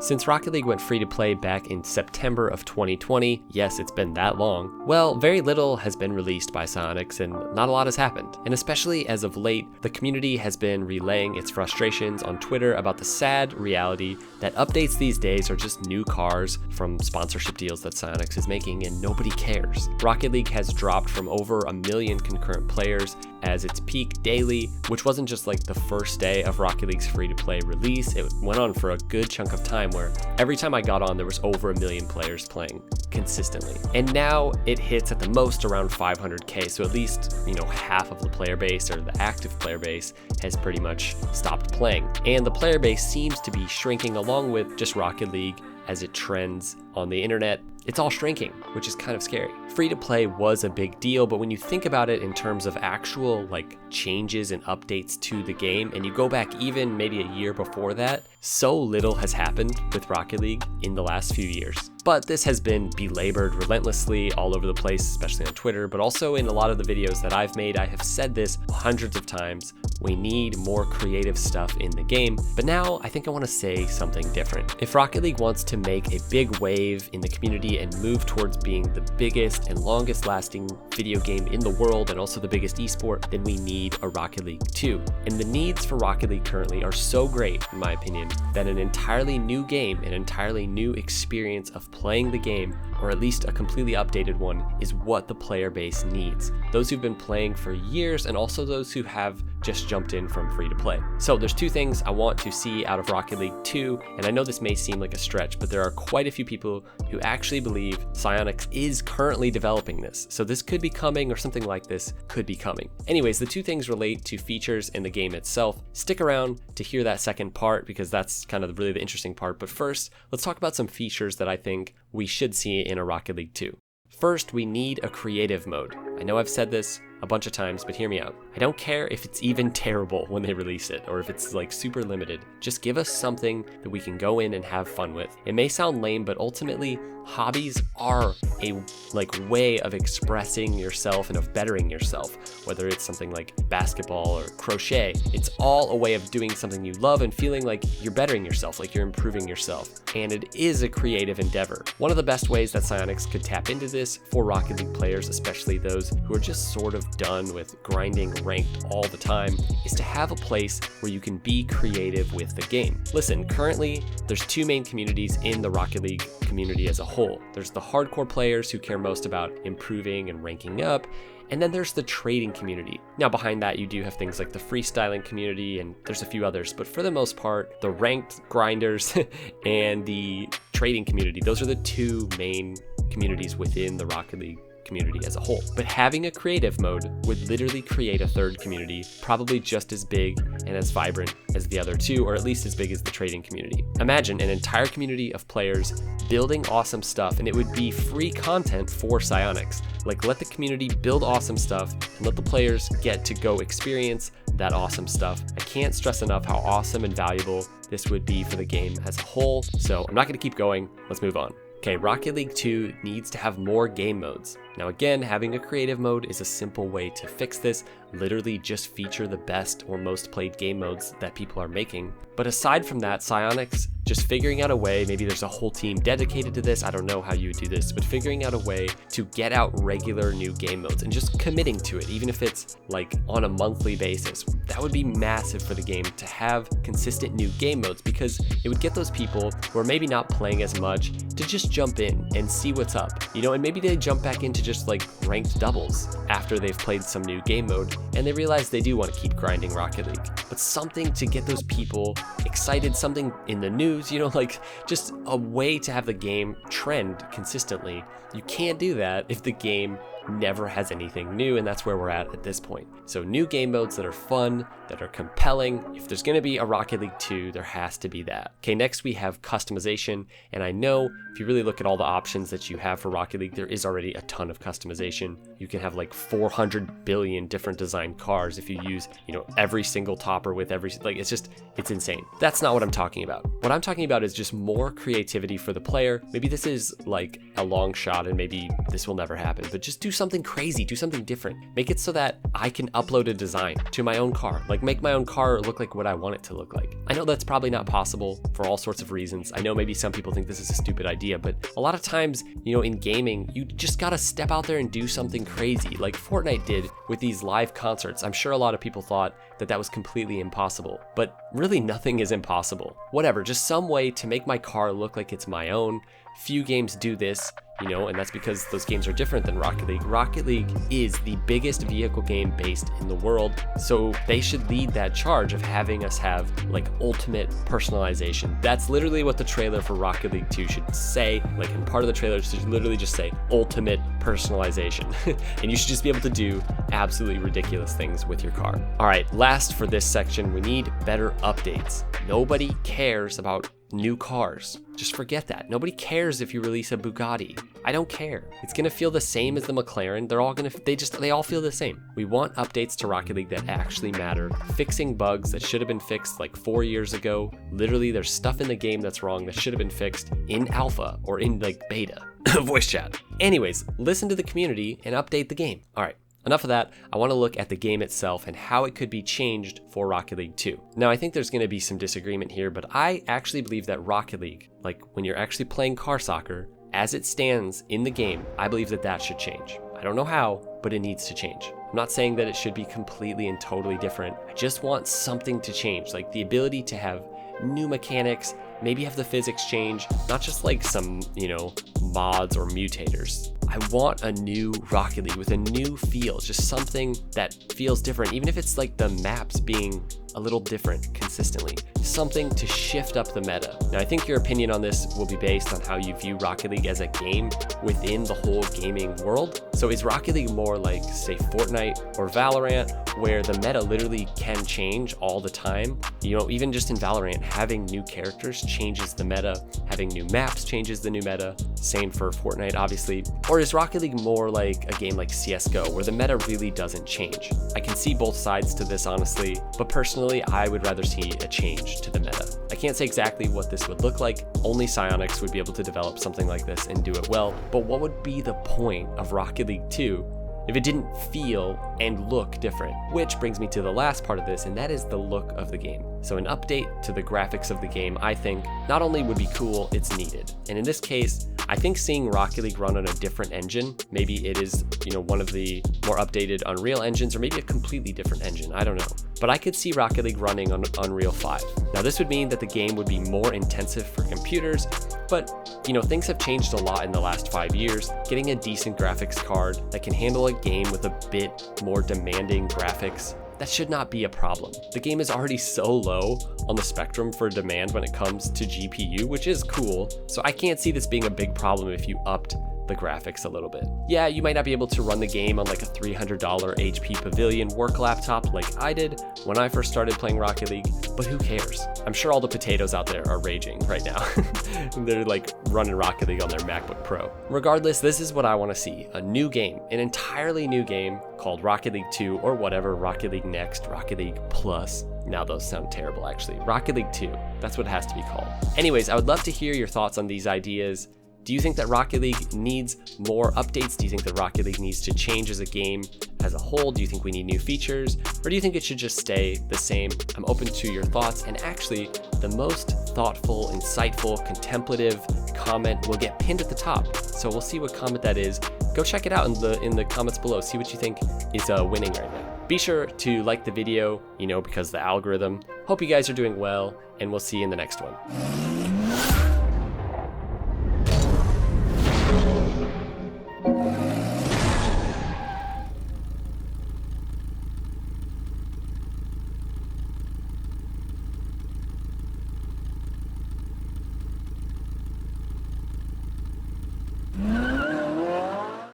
Since Rocket League went free to play back in September of 2020, yes, it's been that long, well, very little has been released by Psyonix and not a lot has happened. And especially as of late, the community has been relaying its frustrations on Twitter about the sad reality that updates these days are just new cars from sponsorship deals that Psyonix is making and nobody cares. Rocket League has dropped from over 1 million concurrent players as its peak daily, which wasn't just like the first day of Rocket League's free-to-play release. It went on for a good chunk of time where every time I got on, there was over 1 million players playing consistently. And now it hits at the most around 500K, so at least, half of the player base, or the active player base, has pretty much stopped playing. And the player base seems to be shrinking along with just Rocket League as it trends on the internet. It's all shrinking, which is kind of scary. Free to play was a big deal, but when you think about it in terms of actual changes and updates to the game, and you go back even maybe a year before that, so little has happened with Rocket League in the last few years. But this has been belabored relentlessly all over the place, especially on Twitter, but also in a lot of the videos that I've made. I have said this hundreds of times. We need more creative stuff in the game, but now I think I want to say something different. If Rocket League wants to make a big wave in the community and move towards being the biggest and longest lasting video game in the world and also the biggest esport, then we need a Rocket League 2. And the needs for Rocket League currently are so great, in my opinion, that an entirely new game, an entirely new experience of playing the game, or at least a completely updated one, is what the player base needs. Those who've been playing for years and also those who have just jumped in from free to play. So there's two things I want to see out of Rocket League 2, and I know this may seem like a stretch, but there are quite a few people who actually believe Psyonix is currently developing this. So this could be coming, or something like this could be coming. Anyways, the two things relate to features in the game itself. Stick around to hear that second part because that's kind of really the interesting part. But first, let's talk about some features that I think we should see in a Rocket League 2. First, we need a creative mode. I know I've said this a bunch of times, but hear me out. I don't care if it's even terrible when they release it, or if it's super limited. Just give us something that we can go in and have fun with. It may sound lame, but ultimately, hobbies are a way of expressing yourself and of bettering yourself. Whether it's something like basketball or crochet, it's all a way of doing something you love and feeling like you're bettering yourself, like you're improving yourself. And it is a creative endeavor. One of the best ways that Psyonix could tap into this for Rocket League players, especially those who are just sort of done with grinding ranked all the time, is to have a place where you can be creative with the game. Listen, currently there's two main communities in the Rocket League community as a whole. There's the hardcore players who care most about improving and ranking up, and then there's the trading community. Now behind that you do have things like the freestyling community, and there's a few others, but for the most part, the ranked grinders and the trading community, those are the two main communities within the Rocket League community as a whole. But having a creative mode would literally create a third community, probably just as big and as vibrant as the other two, or at least as big as the trading community. Imagine an entire community of players building awesome stuff, and it would be free content for Psyonix. Let the community build awesome stuff and let the players get to go experience that awesome stuff. I can't stress enough how awesome and valuable this would be for the game as a whole. So I'm not going to keep going. Let's move on. Okay, Rocket League 2 needs to have more game modes. Now again, having a creative mode is a simple way to fix this. Literally just feature the best or most played game modes that people are making. But aside from that, Psyonix just figuring out a way, maybe there's a whole team dedicated to this, I don't know how you would do this, but figuring out a way to get out regular new game modes and just committing to it, even if it's on a monthly basis. That would be massive for the game to have consistent new game modes, because it would get those people who are maybe not playing as much to just jump in and see what's up, and maybe they jump back into just ranked doubles after they've played some new game mode and they realize they do want to keep grinding Rocket League. But something to get those people excited, something in the news, just a way to have the game trend consistently. You can't do that if the game never has anything new, and that's where we're at this point. So new game modes that are fun, that are compelling. If there's going to be a Rocket League 2, there has to be that. Okay, next we have customization, and I know if you really look at all the options that you have for Rocket League, there is already a ton of customization. You can have 400 billion different designed cars if you use, every single topper with every, it's insane. That's not what I'm talking about. What I'm talking about is just more creativity for the player. Maybe this is a long shot and maybe this will never happen, but just do something crazy, do something different. Make it so that I can upload a design to my own car, like make my own car look like what I want it to look like. I know that's probably not possible for all sorts of reasons. I know maybe some people think this is a stupid idea, but a lot of times, you know, in gaming, you just gotta step out there and do something crazy, like Fortnite did with these live concerts. I'm sure a lot of people thought that that was completely impossible, but really nothing is impossible. Whatever, just some way to make my car look like it's my own. Few games do this, you know, and that's because those games are different than Rocket League. Rocket League is the biggest vehicle game based in the world, so they should lead that charge of having us have like ultimate personalization. That's literally what the trailer for Rocket League 2 should say. Like, in part of the trailer should literally just say ultimate personalization. And you should just be able to do absolutely ridiculous things with your car. All right, last for this section, we need better updates. Nobody cares about new cars. Just forget that. Nobody cares if you release a Bugatti. I don't care. It's gonna feel the same as the McLaren. They're all gonna, they all feel the same. We want updates to Rocket League that actually matter. Fixing bugs that should have been fixed like 4 years ago. Literally, there's stuff in the game that's wrong that should have been fixed in alpha or in like beta. Voice chat. Anyways, listen to the community and update the game. All right. Enough of that. I want to look at the game itself and how it could be changed for Rocket League 2. Now, I think there's going to be some disagreement here, but I actually believe that Rocket League, like when you're actually playing car soccer, as it stands in the game, I believe that that should change. I don't know how, but it needs to change. I'm not saying that it should be completely and totally different. I just want something to change, like the ability to have new mechanics, maybe have the physics change, not just like some, you know, mods or mutators. I want a new Rocket League with a new feel, just something that feels different, even if it's like the maps being a little different consistently. Something to shift up the meta. Now, I think your opinion on this will be based on how you view Rocket League as a game within the whole gaming world. So is Rocket League more like, say, Fortnite or Valorant, where the meta literally can change all the time? You know, even just in Valorant, having new characters changes the meta, having new maps changes the new meta. Same for Fortnite, obviously. Or is Rocket League more like a game like CSGO, where the meta really doesn't change? I can see both sides to this, honestly, but personally, I would rather see a change to the meta. I can't say exactly what this would look like. Only Psyonix would be able to develop something like this and do it well, but what would be the point of Rocket League 2 if it didn't feel and look different? Which brings me to the last part of this, and that is the look of the game. So an update to the graphics of the game, I think, not only would be cool, it's needed. And in this case, I think seeing Rocket League run on a different engine, maybe it is, you know, one of the more updated Unreal engines, or maybe a completely different engine, I don't know. But I could see Rocket League running on Unreal 5. Now, this would mean that the game would be more intensive for computers, but, you know, things have changed a lot in the last 5 years. Getting a decent graphics card that can handle a game with a bit more demanding graphics, that should not be a problem. The game is already so low on the spectrum for demand when it comes to GPU, which is cool. So I can't see this being a big problem if you upped the graphics a little bit. Yeah, you might not be able to run the game on like a $300 HP Pavilion work laptop like I did when I first started playing Rocket League, but who cares? I'm sure all the potatoes out there are raging right now. They're like running Rocket League on their MacBook Pro. Regardless, this is what I want to see. A new game, an entirely new game called Rocket League 2 or whatever, Rocket League Next, Rocket League Plus. Now those sound terrible actually. Rocket League 2, that's what it has to be called. Anyways, I would love to hear your thoughts on these ideas. Do you think that Rocket League needs more updates? Do you think that Rocket League needs to change as a game as a whole? Do you think we need new features? Or do you think it should just stay the same? I'm open to your thoughts, and actually the most thoughtful, insightful, contemplative comment will get pinned at the top. So we'll see what comment that is. Go check it out in the comments below. See what you think is winning right now. Be sure to like the video, you know, because the algorithm. Hope you guys are doing well, and we'll see you in the next one.